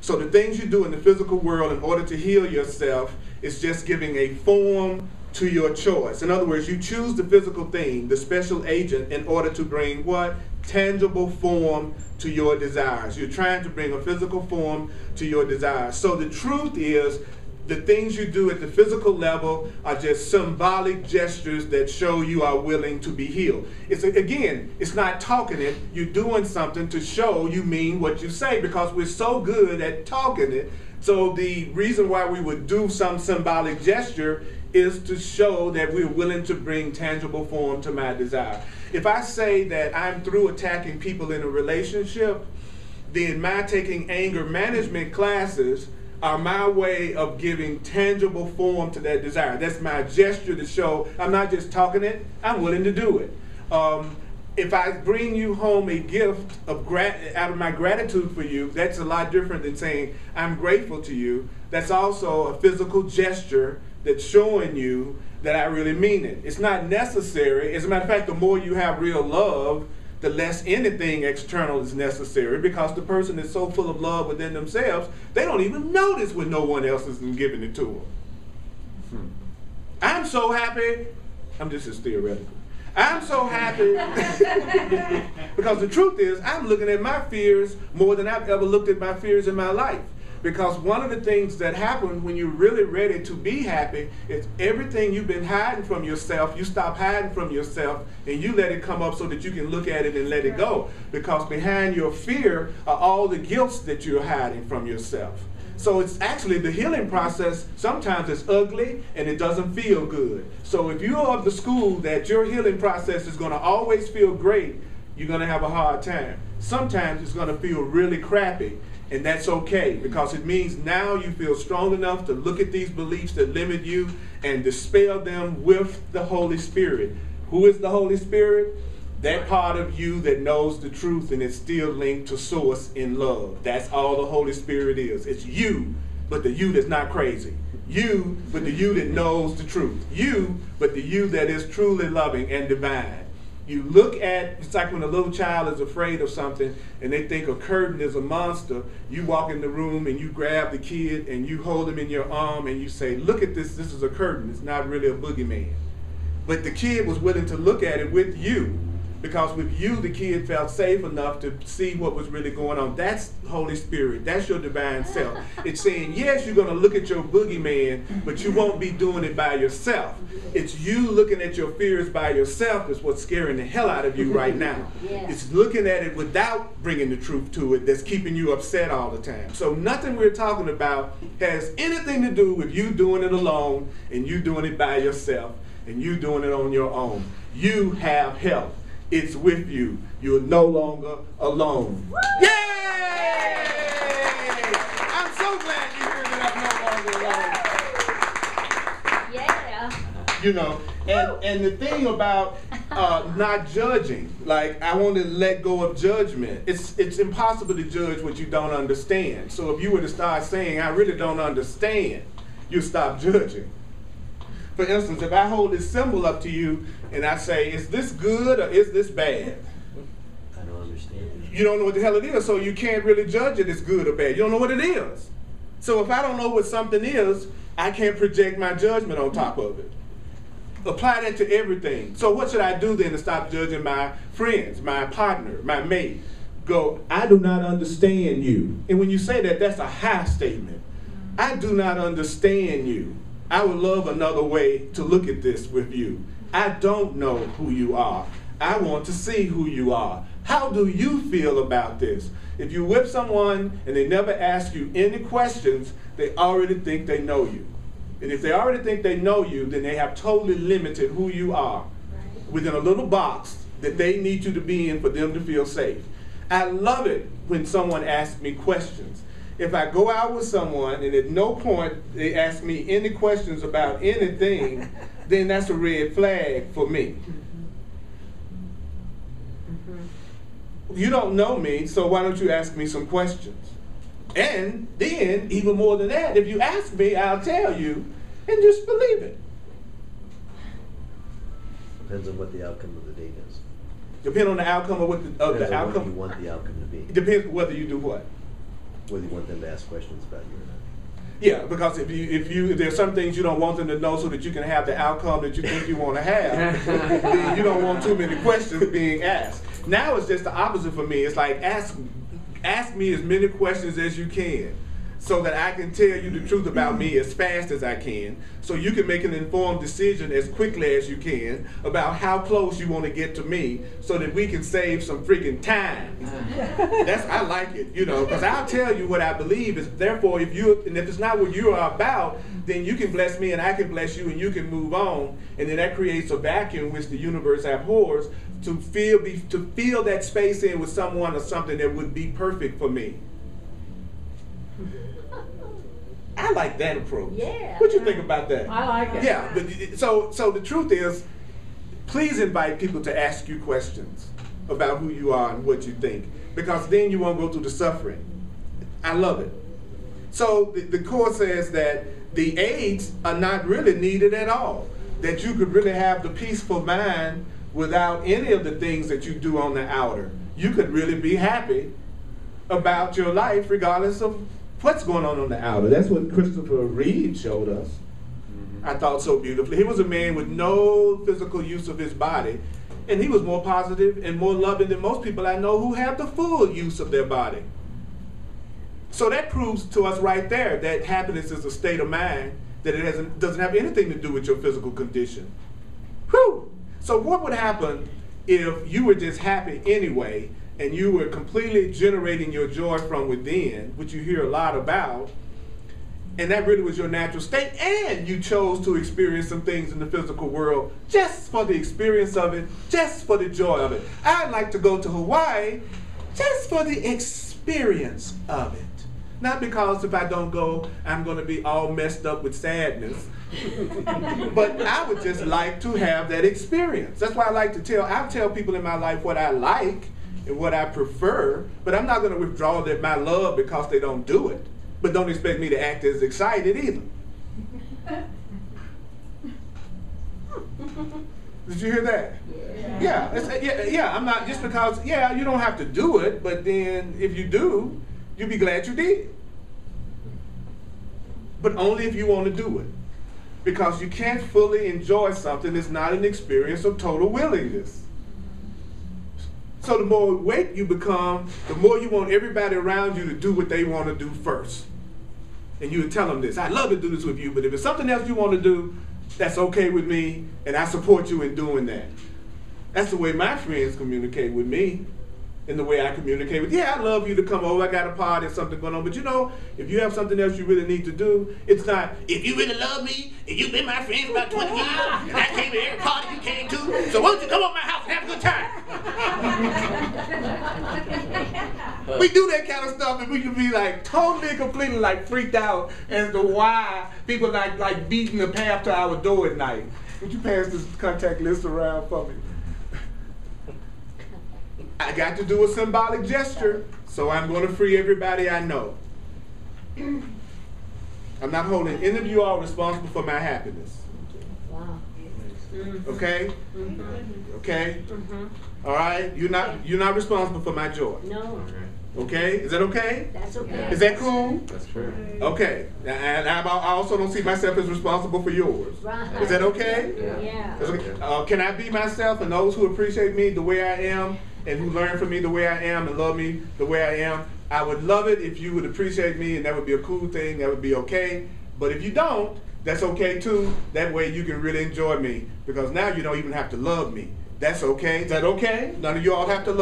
So the things you do in the physical world in order to heal yourself is just giving a form to your choice. In other words, you choose the physical thing, the special agent, in order to bring what? Tangible form to your desires. You're trying to bring a physical form to your desires. So the truth is, the things you do at the physical level are just symbolic gestures that show you are willing to be healed. It's not talking it. You're doing something to show you mean what you say, because we're so good at talking it. So the reason why we would do some symbolic gesture is to show that we're willing to bring tangible form to my desire. If I say that I'm through attacking people in a relationship, then my taking anger management classes are my way of giving tangible form to that desire. That's my gesture to show I'm not just talking it, I'm willing to do it. If I bring you home a gift of out of my gratitude for you, that's a lot different than saying I'm grateful to you. That's also a physical gesture that's showing you that I really mean it. It's not necessary. As a matter of fact, the more you have real love, the less anything external is necessary, because the person is so full of love within themselves, they don't even notice when no one else is giving it to them. I'm so happy. This is theoretical. I'm so happy because the truth is, I'm looking at my fears more than I've ever looked at my fears in my life. Because one of the things that happens when you're really ready to be happy is everything you've been hiding from yourself, you stop hiding from yourself and you let it come up so that you can look at it and let it go. Because behind your fear are all the guilt that you're hiding from yourself. So it's actually the healing process. Sometimes it's ugly and it doesn't feel good. So if you're of the school that your healing process is going to always feel great, you're going to have a hard time. Sometimes it's going to feel really crappy. And that's okay, because it means now you feel strong enough to look at these beliefs that limit you and dispel them with the Holy Spirit. Who is the Holy Spirit? That part of you that knows the truth and is still linked to source in love. That's all the Holy Spirit is. It's you, but the you that's not crazy. You, but the you that knows the truth. You, but the you that is truly loving and divine. You look at, it's like when a little child is afraid of something and they think a curtain is a monster. You walk in the room and you grab the kid and you hold him in your arm and you say, look at this is a curtain. It's not really a boogeyman. But the kid was willing to look at it with you, because with you the kid felt safe enough to see what was really going on. That's Holy Spirit. That's your divine self. It's saying, yes, you're going to look at your boogeyman, but you won't be doing it by yourself. It's you looking at your fears by yourself is what's scaring the hell out of you right now. Yeah. It's looking at it without bringing the truth to it that's keeping you upset all the time. So nothing we're talking about has anything to do with you doing it alone and you doing it by yourself and you doing it on your own. You have help. It's with you. You're no longer alone. Woo! Yay! I'm so glad you hear that I'm no longer alone. Yeah. You know, and the thing about not judging, like I want to let go of judgment. It's impossible to judge what you don't understand. So if you were to start saying, I really don't understand, you stop judging. For instance, if I hold this symbol up to you and I say, is this good or is this bad? I don't understand. You don't know what the hell it is, so you can't really judge it as good or bad. You don't know what it is. So if I don't know what something is, I can't project my judgment on top of it. Apply that to everything. So what should I do then to stop judging my friends, my partner, my mate? Go, I do not understand you. And when you say that, that's a high statement. I do not understand you. I would love another way to look at this with you. I don't know who you are. I want to see who you are. How do you feel about this? If you whip someone and they never ask you any questions, they already think they know you. And if they already think they know you, then they have totally limited who you are within a little box that they need you to be in for them to feel safe. I love it when someone asks me questions. If I go out with someone and at no point they ask me any questions about anything, then that's a red flag for me. You don't know me, so why don't you ask me some questions? And then, even more than that, if you ask me, I'll tell you, and just believe it. Depends on what the outcome of the date is. Depends on the outcome of what the outcome. What you want the outcome to be. It depends whether you do what. whether you want them to ask questions about you or not. Yeah, because if there's some things you don't want them to know so that you can have the outcome that you think you want to have, then you don't want too many questions being asked. Now it's just the opposite for me. It's like ask me as many questions as you can, so that I can tell you the truth about me as fast as I can, so you can make an informed decision as quickly as you can about how close you want to get to me, so that we can save some freaking time. I like it, you know, because I'll tell you what I believe is. Therefore, if it's not what you are about, then you can bless me and I can bless you and you can move on, and then that creates a vacuum which the universe abhors, to fill that space in with someone or something that would be perfect for me. I like that approach. Yeah. What do you think about that? I like it. Yeah, but so the truth is, please invite people to ask you questions about who you are and what you think, because then you won't go through the suffering. I love it. So the Course says that the aids are not really needed at all, that you could really have the peaceful mind without any of the things that you do on the outer. You could really be happy about your life regardless of what's going on the outer. That's what Christopher Reed showed us. I thought so beautifully. He was a man with no physical use of his body, and he was more positive and more loving than most people I know who have the full use of their body. So that proves to us right there that happiness is a state of mind, that it doesn't have anything to do with your physical condition. Whew! So what would happen if you were just happy anyway, and you were completely generating your joy from within, which you hear a lot about, and that really was your natural state, and you chose to experience some things in the physical world just for the experience of it, just for the joy of it. I'd like to go to Hawaii just for the experience of it. Not because if I don't go, I'm going to be all messed up with sadness. But I would just like to have that experience. That's why I tell people in my life what I like and what I prefer, but I'm not going to withdraw my love because they don't do it. But don't expect me to act as excited either. Did you hear that? Yeah. I'm not, just because, you don't have to do it, but then if you do, you'll be glad you did. But only if you want to do it. Because you can't fully enjoy something that's not an experience of total willingness. So the more awake you become, the more you want everybody around you to do what they want to do first. And you would tell them this: I'd love to do this with you, but if it's something else you want to do, that's okay with me, and I support you in doing that. That's the way my friends communicate with me, and the way I communicate with, I love you to come over, I got a party or something going on, but you know, if you have something else you really need to do, it's not, if you really love me, and you've been my friend for about 20 years, and I came to every party you came to, so why don't you come over my house and have a good time? We do that kind of stuff, and we can be like totally, completely like freaked out as to why people like beating the path to our door at night. Would you pass this contact list around for me? I got to do a symbolic gesture, so I'm going to free everybody I know. I'm not holding any of you all responsible for my happiness. Wow. Okay? Okay? All right? You're not responsible for my joy. No. Okay? Is that okay? That's okay. Is that cool? That's true. Okay. And I also don't see myself as responsible for yours. Right. Is that okay? Yeah. Can I be myself, and those who appreciate me the way I am and who learn from me the way I am and love me the way I am, I would love it if you would appreciate me, and that would be a cool thing. That would be okay. But if you don't, that's okay too. That way you can really enjoy me, because now you don't even have to love me. That's okay. Is that okay? None of you all have to love